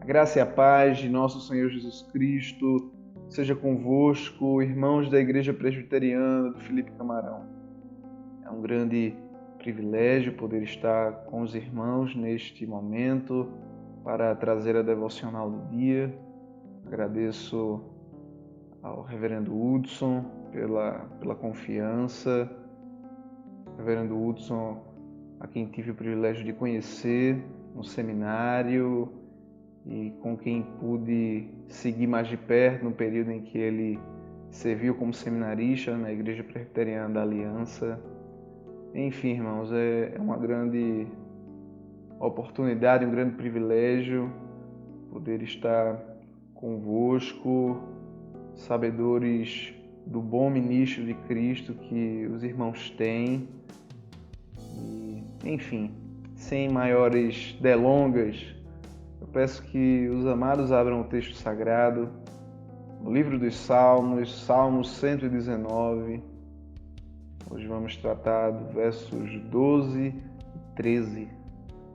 A graça e a paz de nosso Senhor Jesus Cristo seja convosco, irmãos da Igreja Presbiteriana do Felipe Camarão. É um grande privilégio poder estar com os irmãos neste momento para trazer a devocional do dia. Agradeço ao Reverendo Hudson pela confiança. Reverendo Hudson, a quem tive o privilégio de conhecer no seminário e com quem pude seguir mais de perto no período em que ele serviu como seminarista na Igreja Presbiteriana da Aliança. Enfim, irmãos, é uma grande oportunidade, um grande privilégio poder estar convosco, sabedores do bom ministro de Cristo que os irmãos têm. E, enfim, sem maiores delongas, eu peço que os amados abram o texto sagrado, no livro dos Salmos, Salmo 119. Hoje vamos tratar do versos 12 e 13,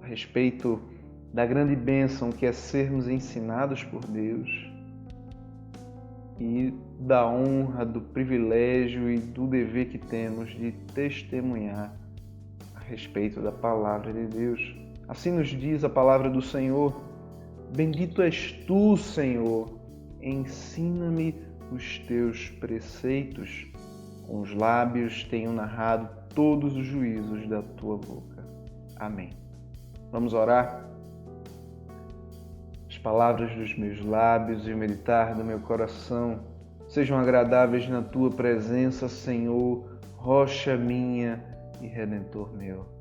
a respeito da grande bênção que é sermos ensinados por Deus e da honra, do privilégio e do dever que temos de testemunhar a respeito da palavra de Deus. Assim nos diz a palavra do Senhor: Bendito és tu, Senhor, ensina-me os teus preceitos. Com os lábios tenho narrado todos os juízos da tua boca. Amém. Vamos orar? As palavras dos meus lábios e o meditar do meu coração sejam agradáveis na tua presença, Senhor, rocha minha e redentor meu.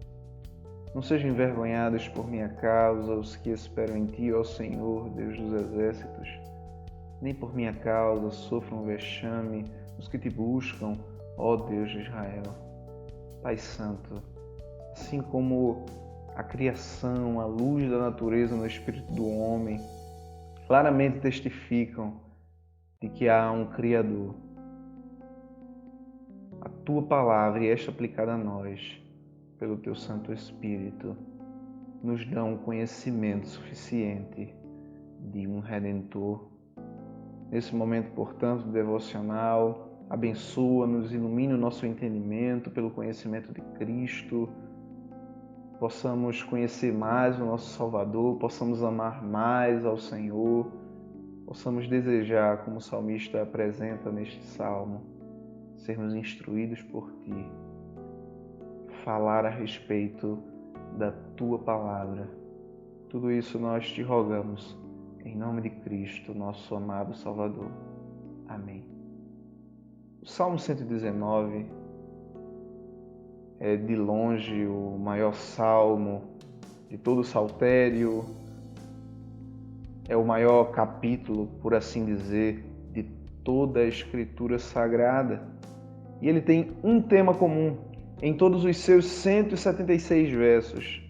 Não sejam envergonhados por minha causa os que esperam em ti, ó Senhor, Deus dos exércitos. Nem por minha causa sofram vexame os que te buscam, ó Deus de Israel. Pai Santo, assim como a criação, a luz da natureza no espírito do homem, claramente testificam de que há um Criador. A tua palavra e esta aplicada a nós, pelo teu Santo Espírito, nos dão um conhecimento suficiente de um Redentor. Nesse momento, portanto, devocional, abençoa-nos, ilumine o nosso entendimento pelo conhecimento de Cristo, possamos conhecer mais o nosso Salvador, possamos amar mais ao Senhor, possamos desejar, como o salmista apresenta neste salmo, sermos instruídos por Ti, falar a respeito da Tua palavra. Tudo isso nós te rogamos, em nome de Cristo, nosso amado Salvador. Amém. O Salmo 119 é de longe o maior salmo de todo o saltério, é o maior capítulo, por assim dizer, de toda a Escritura Sagrada. E ele tem um tema comum em todos os seus 176 versos: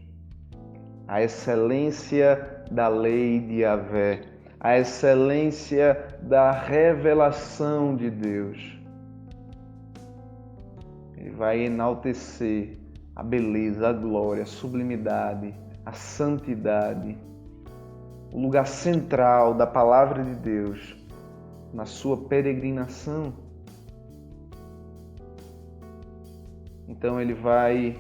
a excelência da lei de Yahvé, a excelência da revelação de Deus. Ele vai enaltecer a beleza, a glória, a sublimidade, a santidade, o lugar central da palavra de Deus na sua peregrinação. Então ele vai,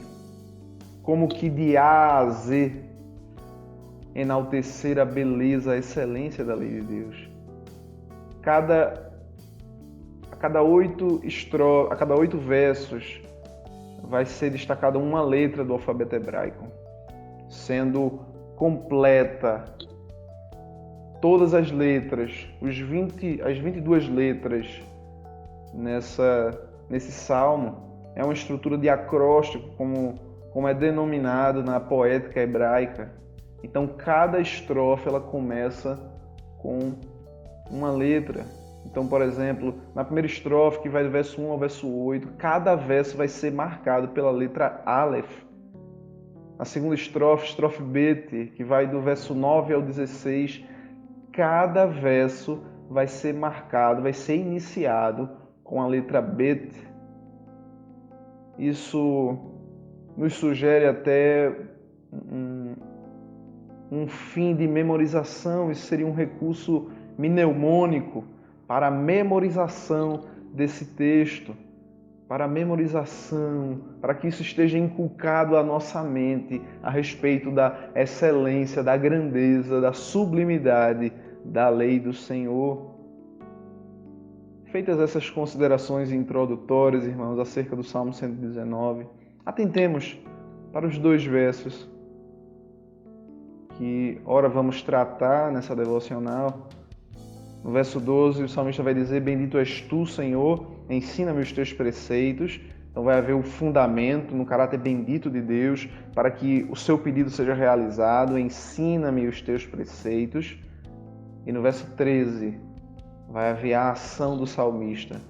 como que de A a Z, enaltecer a beleza, a excelência da lei de Deus. A cada 8 versos vai ser destacada uma letra do alfabeto hebraico, sendo completa todas as letras, as 22 letras nesse salmo. É uma estrutura de acróstico, como é denominado na poética hebraica. Então, cada estrofe ela começa com uma letra. Então, por exemplo, na primeira estrofe, que vai do verso 1 ao verso 8, cada verso vai ser marcado pela letra Aleph. Na segunda estrofe Bet, que vai do verso 9 ao 16, cada verso vai ser marcado, vai ser iniciado com a letra Bet. Isso nos sugere até um fim de memorização, isso seria um recurso mnemônico para a memorização desse texto, para a memorização, para que isso esteja inculcado à nossa mente a respeito da excelência, da grandeza, da sublimidade da lei do Senhor. Feitas essas considerações introdutórias, irmãos, acerca do Salmo 119, atentemos para os 2 versos que ora vamos tratar nessa devocional. No verso 12, o salmista vai dizer: bendito és tu, Senhor, ensina-me os teus preceitos. Então vai haver o fundamento no caráter bendito de Deus para que o seu pedido seja realizado. Ensina-me os teus preceitos. E no verso 13, vai haver a ação do salmista.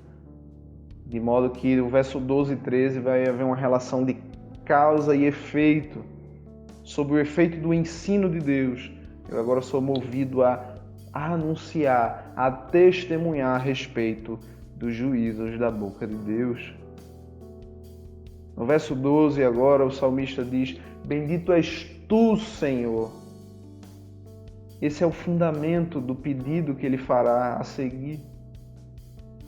De modo que o verso 12 e 13 vai haver uma relação de causa e efeito. Sob o efeito do ensino de Deus, eu agora sou movido a anunciar, a testemunhar a respeito dos juízos da boca de Deus. No verso 12 agora o salmista diz: bendito és tu, Senhor. Esse é o fundamento do pedido que ele fará a seguir.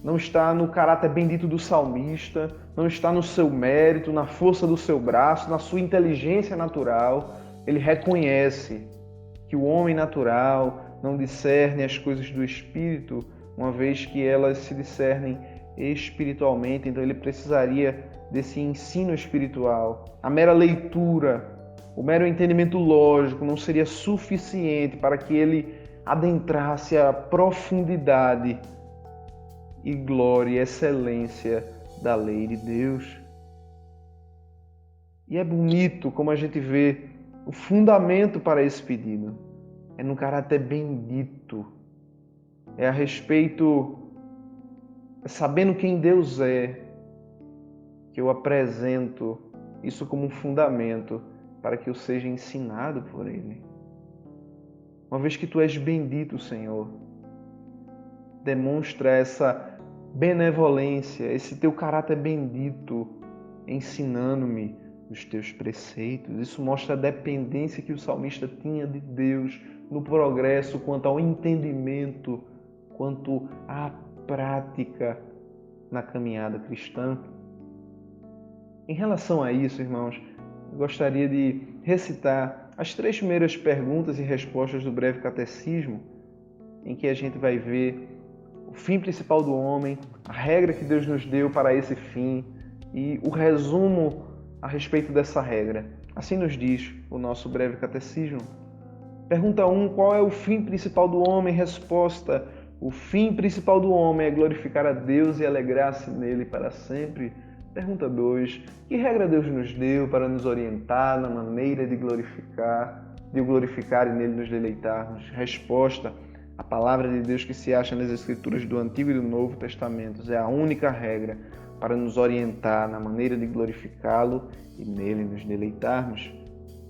Não está no caráter bendito do salmista, não está no seu mérito, na força do seu braço, na sua inteligência natural. Ele reconhece que o homem natural não discerne as coisas do Espírito, uma vez que elas se discernem espiritualmente, então ele precisaria desse ensino espiritual. A mera leitura, o mero entendimento lógico não seria suficiente para que ele adentrasse a profundidade e glória e excelência da lei de Deus. E é bonito como a gente vê o fundamento para esse pedido. É no caráter bendito. É a respeito, sabendo quem Deus é, que eu apresento isso como um fundamento para que eu seja ensinado por Ele. Uma vez que Tu és bendito, Senhor, demonstra essa benevolência, esse Teu caráter bendito, ensinando-me os Teus preceitos. Isso mostra a dependência que o salmista tinha de Deus no progresso quanto ao entendimento, quanto à prática na caminhada cristã. Em relação a isso, irmãos, eu gostaria de recitar as 3 primeiras perguntas e respostas do breve catecismo, em que a gente vai ver o fim principal do homem, a regra que Deus nos deu para esse fim e o resumo a respeito dessa regra. Assim nos diz o nosso breve catecismo. Pergunta 1. Qual é o fim principal do homem? Resposta: o fim principal do homem é glorificar a Deus e alegrar-se nele para sempre. Pergunta 2. Que regra Deus nos deu para nos orientar na maneira de o glorificar e nele nos deleitarmos? Resposta: a palavra de Deus que se acha nas Escrituras do Antigo e do Novo Testamentos é a única regra para nos orientar na maneira de glorificá-lo e nele nos deleitarmos.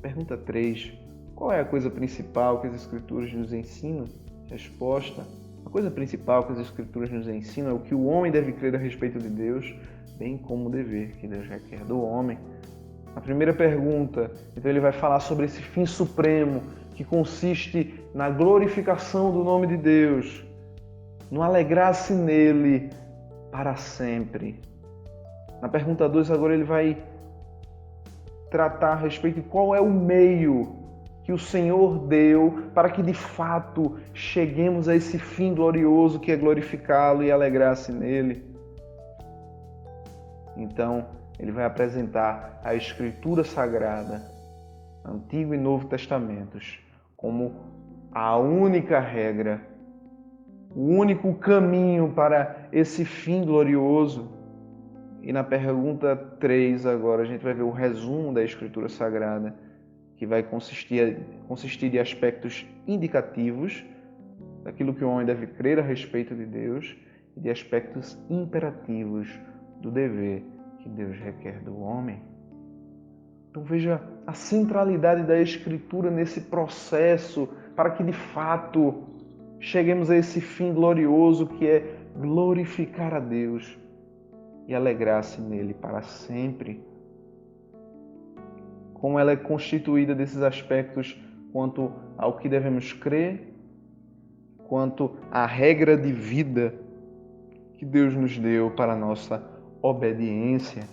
Pergunta 3. Qual é a coisa principal que as Escrituras nos ensinam? Resposta: a coisa principal que as Escrituras nos ensinam é o que o homem deve crer a respeito de Deus, bem como o dever que Deus requer do homem. A primeira pergunta, então ele vai falar sobre esse fim supremo que consiste na glorificação do nome de Deus, no alegrar-se nele para sempre. Na pergunta 2, agora ele vai tratar a respeito de qual é o meio que o Senhor deu para que de fato cheguemos a esse fim glorioso que é glorificá-lo e alegrar-se nele. Então, ele vai apresentar a Escritura Sagrada, Antigo e Novo Testamentos, como a única regra, o único caminho para esse fim glorioso. E na pergunta 3 agora a gente vai ver o resumo da Escritura Sagrada, que vai consistir de aspectos indicativos daquilo que o homem deve crer a respeito de Deus e de aspectos imperativos do dever que Deus requer do homem. Então veja a centralidade da Escritura nesse processo para que de fato cheguemos a esse fim glorioso que é glorificar a Deus e alegrar-se nele para sempre. Como ela é constituída desses aspectos quanto ao que devemos crer, quanto à regra de vida que Deus nos deu para a nossa obediência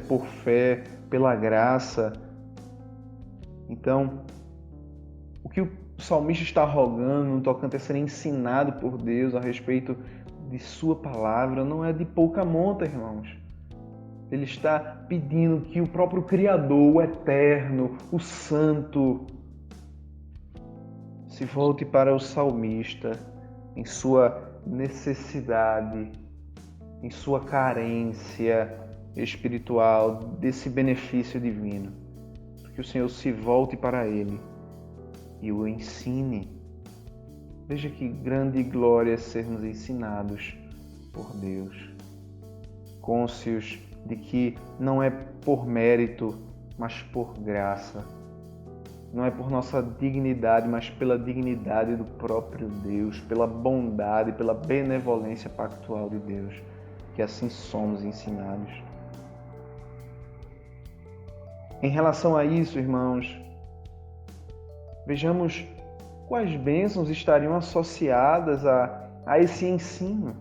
por fé, pela graça. Então, o que o salmista está rogando no tocante a ser ensinado por Deus a respeito de sua palavra não é de pouca monta, irmãos. Ele está pedindo que o próprio Criador, o Eterno, o Santo, se volte para o salmista em sua necessidade, em sua carência espiritual desse benefício divino. Que o Senhor se volte para ele e o ensine. Veja que grande glória sermos ensinados por Deus, cônscios de que não é por mérito, mas por graça. Não é por nossa dignidade, mas pela dignidade do próprio Deus, pela bondade, pela benevolência pactual de Deus, que assim somos ensinados. Em relação a isso, irmãos, vejamos quais bênçãos estariam associadas a esse ensino.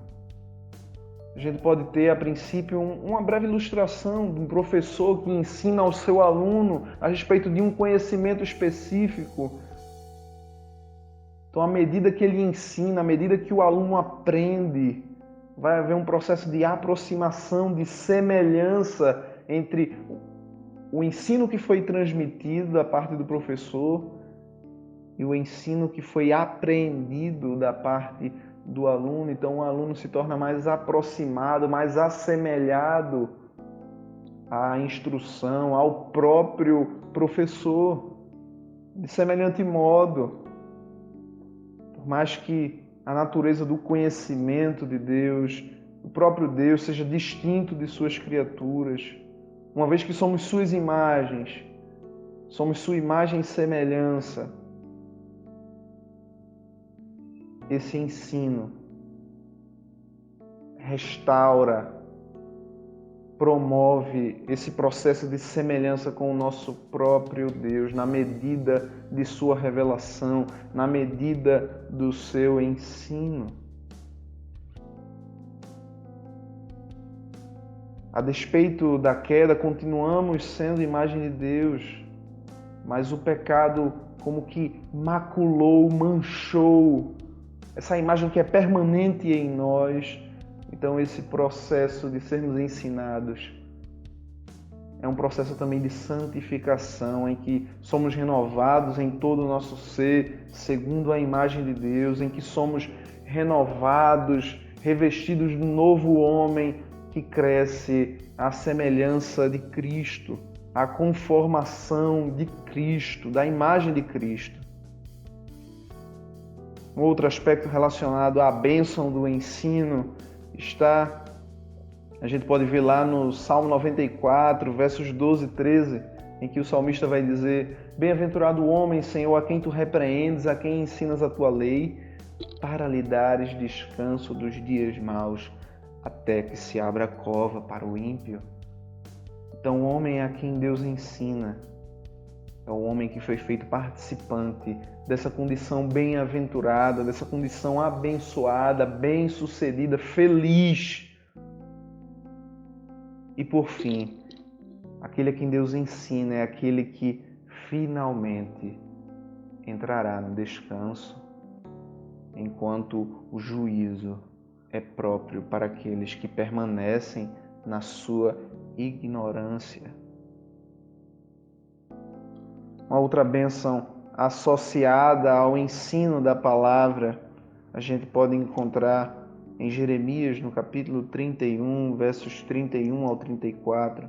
A gente pode ter, a princípio, uma breve ilustração de um professor que ensina ao seu aluno a respeito de um conhecimento específico. Então, à medida que ele ensina, à medida que o aluno aprende, vai haver um processo de aproximação, de semelhança entre o ensino que foi transmitido da parte do professor e o ensino que foi apreendido da parte do aluno. Então o aluno se torna mais aproximado, mais assemelhado à instrução, ao próprio professor, de semelhante modo. Por mais que a natureza do conhecimento de Deus, o próprio Deus, seja distinto de suas criaturas, uma vez que somos suas imagens, somos sua imagem e semelhança, esse ensino restaura, promove esse processo de semelhança com o nosso próprio Deus, na medida de sua revelação, na medida do seu ensino. A despeito da queda, continuamos sendo imagem de Deus, mas o pecado como que maculou, manchou essa imagem que é permanente em nós. Então esse processo de sermos ensinados é um processo também de santificação, em que somos renovados em todo o nosso ser, segundo a imagem de Deus, em que somos renovados, revestidos de um novo homem que cresce à semelhança de Cristo, à conformação de Cristo, da imagem de Cristo. Um outro aspecto relacionado à bênção do ensino está, a gente pode ver lá no Salmo 94, versos 12 e 13, em que o salmista vai dizer: Bem-aventurado o homem, Senhor, a quem tu repreendes, a quem ensinas a tua lei, para lhe dares descanso dos dias maus, até que se abra a cova para o ímpio. Então, o homem a quem Deus ensina é o homem que foi feito participante dessa condição bem-aventurada, dessa condição abençoada, bem-sucedida, feliz. E por fim, aquele a quem Deus ensina é aquele que finalmente entrará no descanso, enquanto o juízo é próprio para aqueles que permanecem na sua ignorância. Uma outra bênção associada ao ensino da palavra, a gente pode encontrar em Jeremias, no capítulo 31, versos 31 ao 34.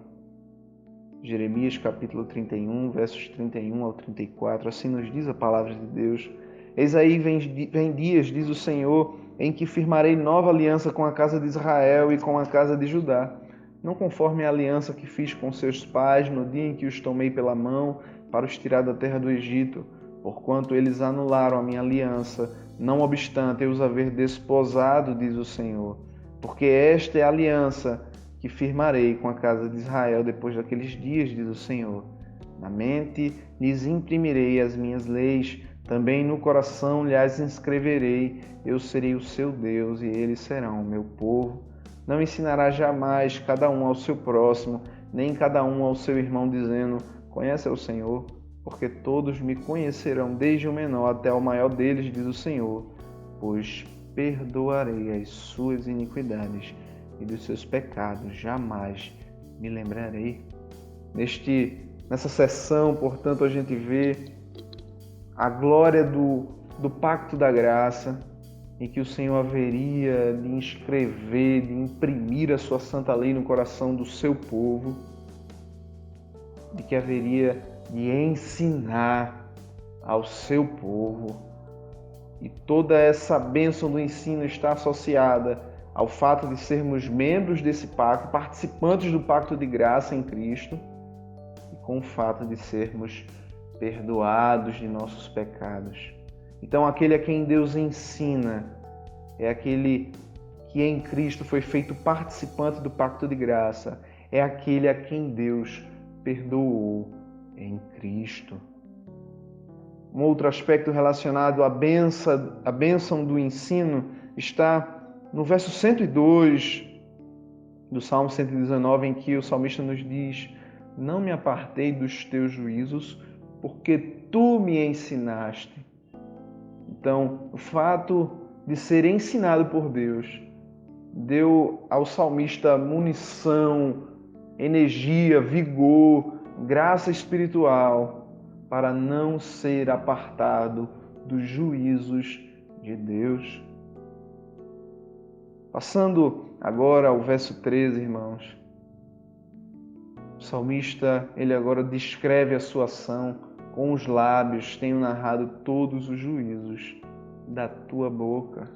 Jeremias, capítulo 31, versos 31 ao 34. Assim nos diz a palavra de Deus: Eis aí vem dias, diz o Senhor, em que firmarei nova aliança com a casa de Israel e com a casa de Judá, não conforme a aliança que fiz com seus pais no dia em que os tomei pela mão para os tirar da terra do Egito, porquanto eles anularam a minha aliança, não obstante eu os haver desposado, diz o Senhor. Porque esta é a aliança que firmarei com a casa de Israel depois daqueles dias, diz o Senhor. Na mente lhes imprimirei as minhas leis, também no coração lhes inscreverei. Eu serei o seu Deus e eles serão o meu povo. Não ensinará jamais cada um ao seu próximo, nem cada um ao seu irmão, dizendo: conhece ao Senhor, porque todos me conhecerão, desde o menor até o maior deles, diz o Senhor, pois perdoarei as suas iniquidades e dos seus pecados jamais me lembrarei. Nessa sessão, portanto, a gente vê a glória do pacto da graça, em que o Senhor haveria de inscrever, de imprimir a sua santa lei no coração do seu povo, de que haveria de ensinar ao seu povo. E toda essa bênção do ensino está associada ao fato de sermos membros desse pacto, participantes do pacto de graça em Cristo, e com o fato de sermos perdoados de nossos pecados. Então, aquele a quem Deus ensina é aquele que em Cristo foi feito participante do pacto de graça, é aquele a quem Deus perdoou em Cristo. Um outro aspecto relacionado à bênção do ensino está no verso 102 do Salmo 119, em que o salmista nos diz: não me apartei dos teus juízos, porque tu me ensinaste. Então, o fato de ser ensinado por Deus deu ao salmista munição, energia, vigor, graça espiritual para não ser apartado dos juízos de Deus. Passando agora ao verso 13, irmãos. O salmista, ele agora descreve a sua ação. Com os lábios tenho narrado todos os juízos da tua boca.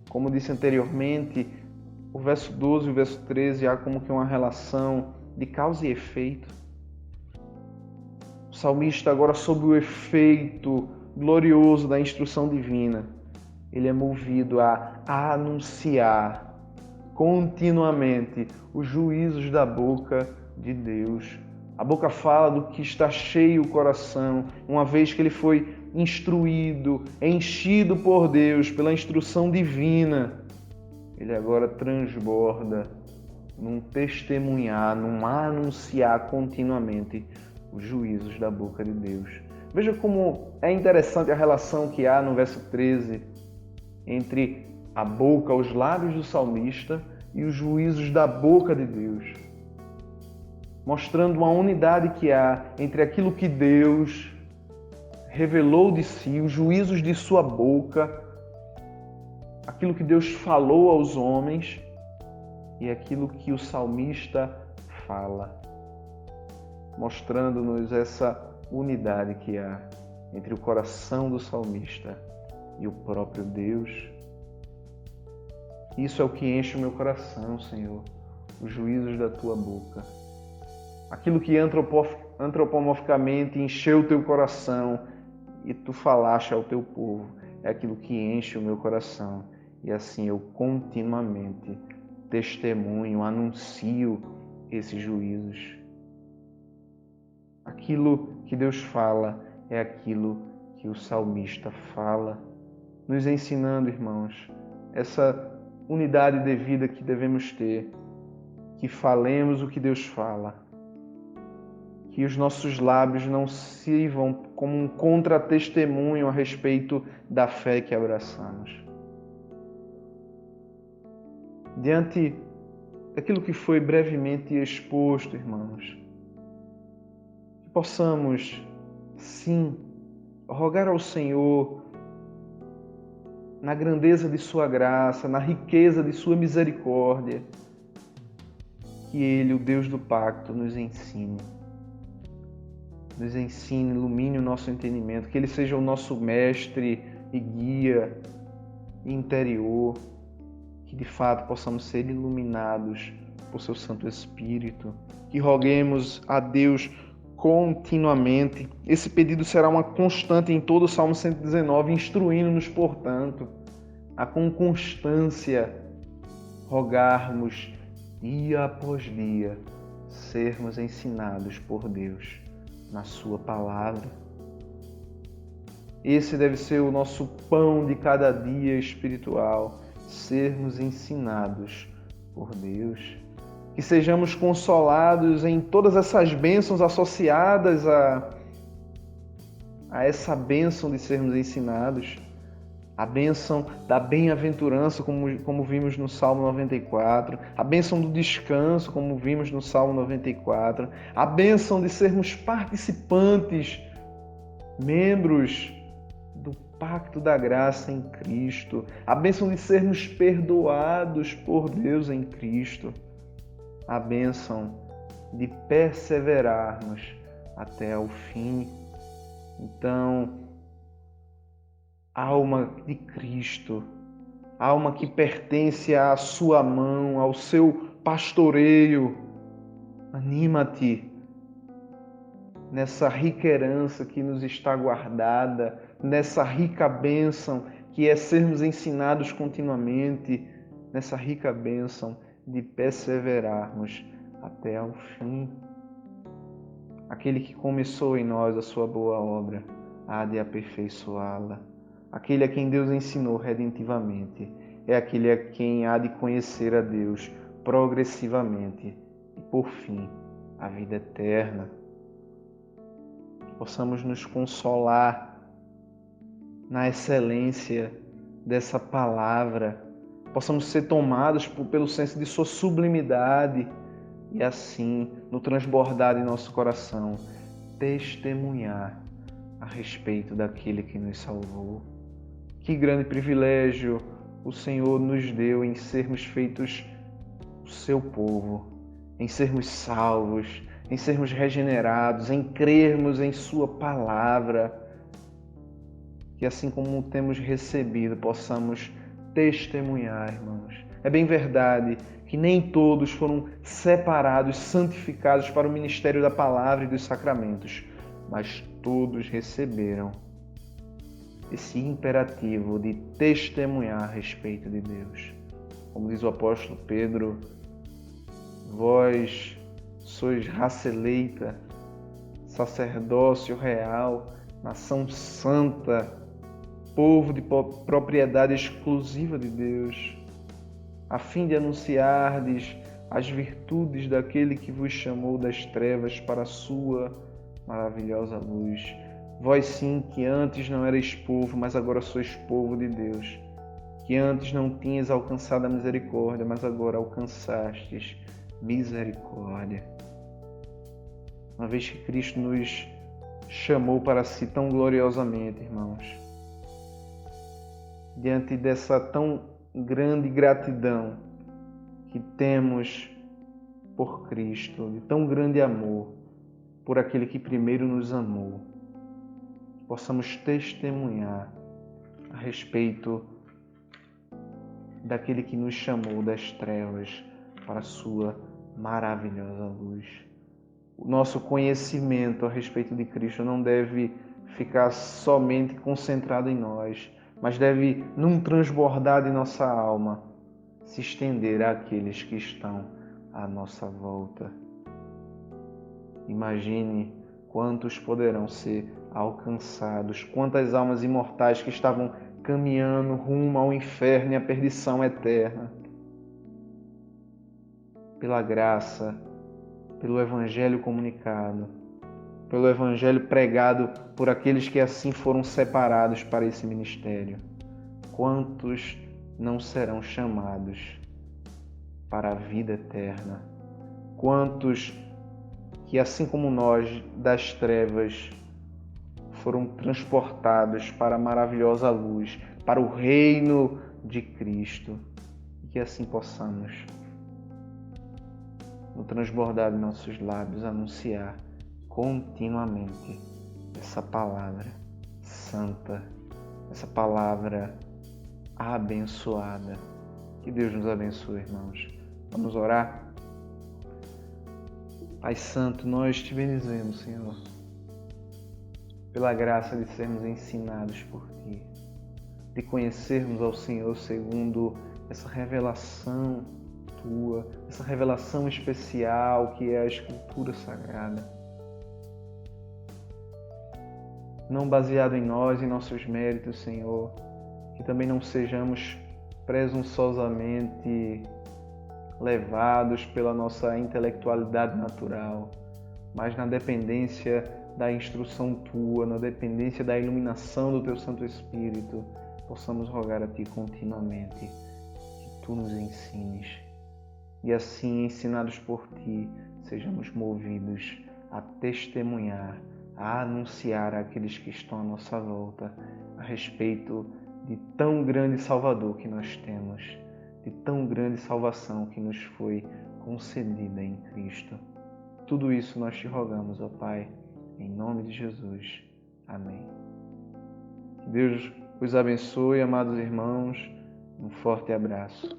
Como disse anteriormente, o verso 12 e o verso 13 há como que uma relação de causa e efeito. O salmista agora, sob o efeito glorioso da instrução divina, ele é movido a anunciar continuamente os juízos da boca de Deus. A boca fala do que está cheio o coração, uma vez que ele foi instruído, enchido por Deus pela instrução divina. Ele agora transborda num testemunhar, num anunciar continuamente os juízos da boca de Deus. Veja como é interessante a relação que há no verso 13 entre a boca, os lábios do salmista e os juízos da boca de Deus, mostrando uma unidade que há entre aquilo que Deus revelou de si, os juízos de sua boca, aquilo que Deus falou aos homens e aquilo que o salmista fala, mostrando-nos essa unidade que há entre o coração do salmista e o próprio Deus. Isso é o que enche o meu coração, Senhor, os juízos da tua boca. Aquilo que antropomorficamente encheu o teu coração e tu falaste ao teu povo, é aquilo que enche o meu coração. E assim eu continuamente testemunho, anuncio esses juízos. Aquilo que Deus fala é aquilo que o salmista fala, nos ensinando, irmãos, essa unidade de vida que devemos ter, que falemos o que Deus fala, que os nossos lábios não sirvam como um contra-testemunho a respeito da fé que abraçamos. Diante daquilo que foi brevemente exposto, irmãos, que possamos, sim, rogar ao Senhor, na grandeza de sua graça, na riqueza de sua misericórdia, que Ele, o Deus do pacto, nos ensine, ilumine o nosso entendimento, que Ele seja o nosso mestre e guia interior, que de fato possamos ser iluminados por seu Santo Espírito, que roguemos a Deus continuamente. Esse pedido será uma constante em todo o Salmo 119, instruindo-nos, portanto, a com constância rogarmos dia após dia, sermos ensinados por Deus. na sua palavra. Esse deve ser o nosso pão de cada dia espiritual, sermos ensinados por Deus. Que sejamos consolados em todas essas bênçãos associadas a essa bênção de sermos ensinados. A bênção da bem-aventurança, como vimos no Salmo 94. A bênção do descanso, como vimos no Salmo 94. A bênção de sermos participantes, membros do pacto da graça em Cristo. A bênção de sermos perdoados por Deus em Cristo. A bênção de perseverarmos até o fim. Então, alma de Cristo, alma que pertence à sua mão, ao seu pastoreio, anima-te nessa rica herança que nos está guardada, nessa rica bênção que é sermos ensinados continuamente, nessa rica bênção de perseverarmos até ao fim. Aquele que começou em nós a sua boa obra, há de aperfeiçoá-la. Aquele a quem Deus ensinou redentivamente, é aquele a quem há de conhecer a Deus progressivamente e, por fim, a vida eterna. Possamos nos consolar na excelência dessa palavra, possamos ser tomados pelo senso de sua sublimidade e assim, no transbordar de nosso coração, testemunhar a respeito daquele que nos salvou. Que grande privilégio o Senhor nos deu em sermos feitos o seu povo, em sermos salvos, em sermos regenerados, em crermos em sua palavra. Que assim como temos recebido, possamos testemunhar, irmãos. É bem verdade que nem todos foram separados, santificados para o ministério da palavra e dos sacramentos, mas todos receberam esse imperativo de testemunhar a respeito de Deus. Como diz o apóstolo Pedro, vós sois raça eleita, sacerdócio real, nação santa, povo de propriedade exclusiva de Deus, a fim de anunciardes as virtudes daquele que vos chamou das trevas para a sua maravilhosa luz. Vós sim, que antes não erais povo, mas agora sois povo de Deus. Que antes não tinhas alcançado a misericórdia, mas agora alcançastes misericórdia. Uma vez que Cristo nos chamou para si tão gloriosamente, irmãos, diante dessa tão grande gratidão que temos por Cristo, de tão grande amor por aquele que primeiro nos amou, possamos testemunhar a respeito daquele que nos chamou das trevas para a sua maravilhosa luz. O nosso conhecimento a respeito de Cristo não deve ficar somente concentrado em nós, mas deve, num transbordar de nossa alma, se estender àqueles que estão à nossa volta. Imagine quantos poderão ser alcançados, quantas almas imortais que estavam caminhando rumo ao inferno e à perdição eterna. Pela graça, pelo Evangelho comunicado, pelo Evangelho pregado por aqueles que assim foram separados para esse ministério. Quantos não serão chamados para a vida eterna? Quantos que, assim como nós, das trevas, foram transportados para a maravilhosa luz, para o reino de Cristo? E que assim possamos, no transbordar de nossos lábios, anunciar continuamente essa palavra santa, essa palavra abençoada. Que Deus nos abençoe, irmãos. Vamos orar? Pai Santo, nós te bendizemos, Senhor, pela graça de sermos ensinados por Ti, de conhecermos ao Senhor segundo essa revelação Tua, essa revelação especial que é a Escritura Sagrada. não baseado em nós, em nossos méritos, Senhor, que também não sejamos presunçosamente levados pela nossa intelectualidade natural, mas na dependência da instrução Tua, na dependência da iluminação do Teu Santo Espírito, possamos rogar a Ti continuamente, que Tu nos ensines. E assim, ensinados por Ti, sejamos movidos a testemunhar, a anunciar àqueles que estão à nossa volta a respeito de tão grande Salvador que nós temos, de tão grande salvação que nos foi concedida em Cristo. Tudo isso nós te rogamos, ó Pai, em nome de Jesus. Amém. Que Deus os abençoe, amados irmãos. Um forte abraço.